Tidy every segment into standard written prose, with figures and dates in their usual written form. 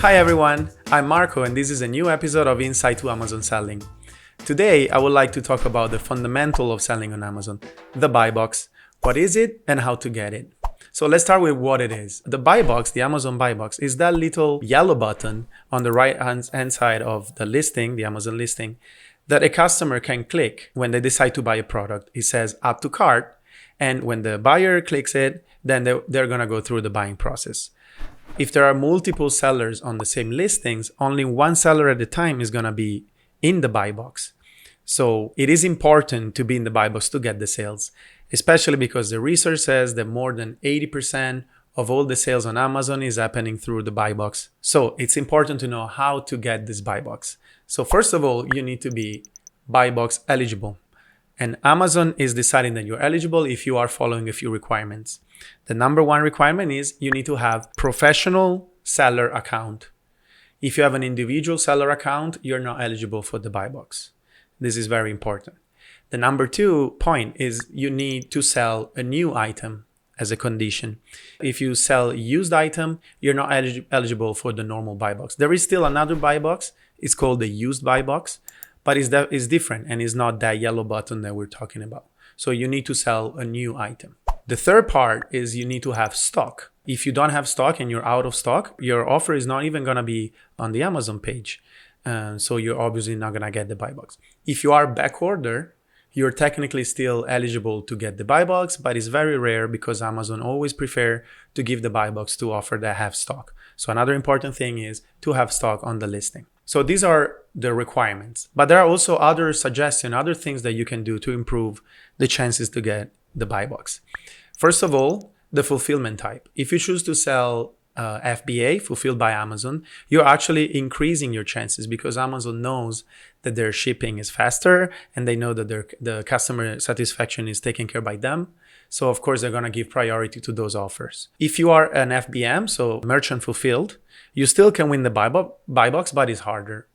Hi everyone, I'm Marco and this is a new episode of Insight to Amazon Selling. Today I would like to talk about the fundamental of selling on Amazon, the buy box. What is it and how to get it? So let's start with what it is. The buy box, the Amazon buy box, is that little yellow button on the right hand side of the listing, the Amazon listing, that a customer can click when they decide to buy a product. It says add to cart, and when the buyer clicks it, then they're going to go through the buying process. If there are multiple sellers on the same listings, only one seller at a time is going to be in the buy box. So it is important to be in the buy box to get the sales, especially because the research says that more than 80% of all the sales on Amazon is happening through the buy box. So it's important to know how to get this buy box. So first of all, you need to be buy box eligible. And Amazon is deciding that you're eligible if you are following a few requirements. The number one requirement is you need to have professional seller account. If you have an individual seller account, you're not eligible for the buy box. This is very important. The number two point is you need to sell a new item as a condition. If you sell used item, you're not eligible for the normal buy box. There is still another buy box. It's called the used buy box, but it's different and it's not that yellow button that we're talking about. So you need to sell a new item. The third part is you need to have stock. If you don't have stock and you're out of stock, your offer is not even going to be on the Amazon page. So you're obviously not going to get the buy box. If you are back order, you're technically still eligible to get the buy box, but it's very rare because Amazon always prefer to give the buy box to offer that have stock. So another important thing is to have stock on the listing. So these are the requirements, but there are also other suggestions, other things that you can do to improve the chances to get the buy box. First of all, the fulfillment type. If you choose to sell FBA, fulfilled by Amazon, you're actually increasing your chances because Amazon knows that their shipping is faster and they know that the customer satisfaction is taken care by them. So of course, they're going to give priority to those offers. If you are an FBM, so merchant fulfilled, you still can win the buy box, but it's harder.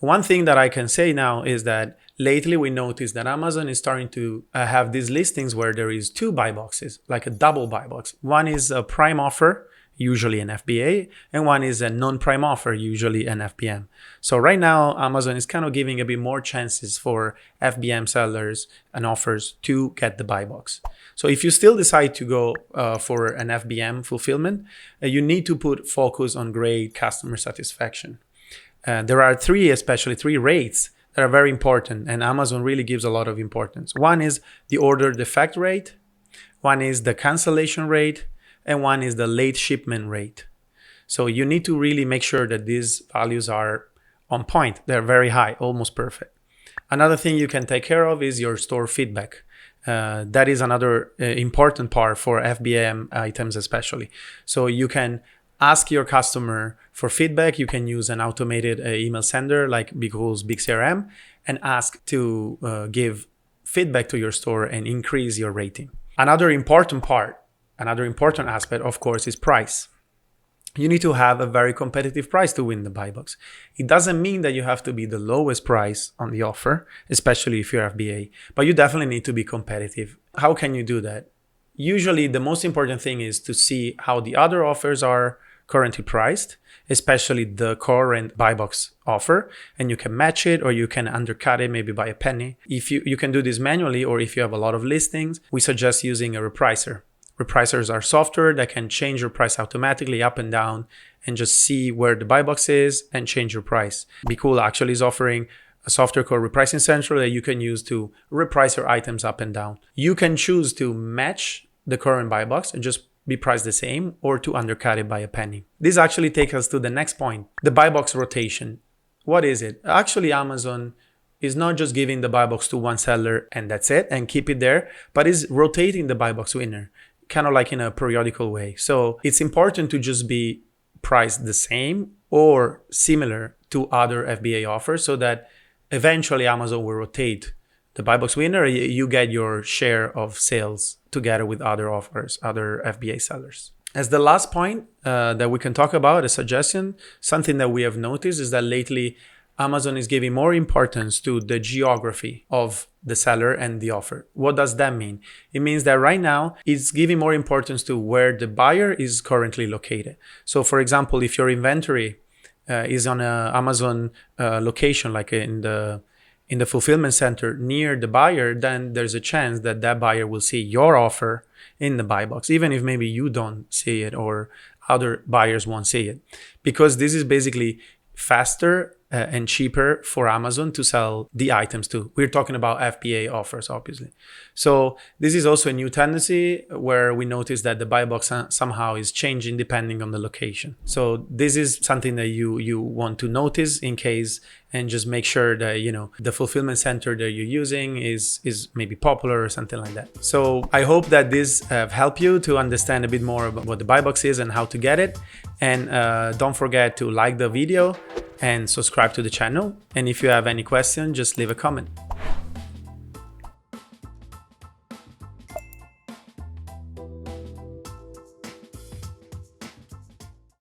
One thing that I can say now is that lately we noticed that Amazon is starting to have these listings where there is two buy boxes, like a double buy box. One is a prime offer, usually an FBA, and one is a non-prime offer, usually an FBM. So right now, Amazon is kind of giving a bit more chances for FBM sellers and offers to get the buy box. So if you still decide to go for an FBM fulfillment, you need to put focus on great customer satisfaction. There are three rates that are very important, and Amazon really gives a lot of importance. One is the order defect rate, one is the cancellation rate, and one is the late shipment rate. So you need to really make sure that these values are on point. They're very high, almost perfect. Another thing you can take care of is your store feedback. That is another important part for FBM items especially. So you can ask your customer for feedback. You can use an automated email sender like BQool's BigCRM and ask to give feedback to your store and increase your rating. Another important aspect, of course, is price. You need to have a very competitive price to win the buy box. It doesn't mean that you have to be the lowest price on the offer, especially if you're FBA, but you definitely need to be competitive. How can you do that? Usually, the most important thing is to see how the other offers are currently priced, especially the current buy box offer, and you can match it or you can undercut it maybe by a penny. If you can do this manually, or if you have a lot of listings, we suggest using a repricer. Repricers are software that can change your price automatically up and down and just see where the buy box is and change your price. BQool actually is offering a software called Repricing Central that you can use to reprice your items up and down. You can choose to match the current buy box and just be priced the same, or to undercut it by a penny. This actually takes us to the next point, the buy box rotation. What is it? Actually, Amazon is not just giving the buy box to one seller and that's it and keep it there, but is rotating the buy box winner, kind of like in a periodical way. So it's important to just be priced the same or similar to other FBA offers so that eventually Amazon will rotate the buy box winner. You get your share of sales together with other offers, other FBA sellers. As the last point that we can talk about, a suggestion, something that we have noticed is that lately Amazon is giving more importance to the geography of the seller and the offer. What does that mean? It means that right now it's giving more importance to where the buyer is currently located. So for example, if your inventory is on a Amazon location, like in the fulfillment center near the buyer, then there's a chance that that buyer will see your offer in the buy box, even if maybe you don't see it or other buyers won't see it, because this is basically faster and cheaper for Amazon to sell the items to. We're talking about FBA offers, obviously. So this is also a new tendency where we notice that the buy box somehow is changing depending on the location. So this is something that you want to notice in case, and just make sure that, you know, the fulfillment center that you're using is maybe popular or something like that. So I hope that this helped you to understand a bit more about what the buy box is and how to get it. And don't forget to like the video and subscribe to the channel. And if you have any question, just leave a comment.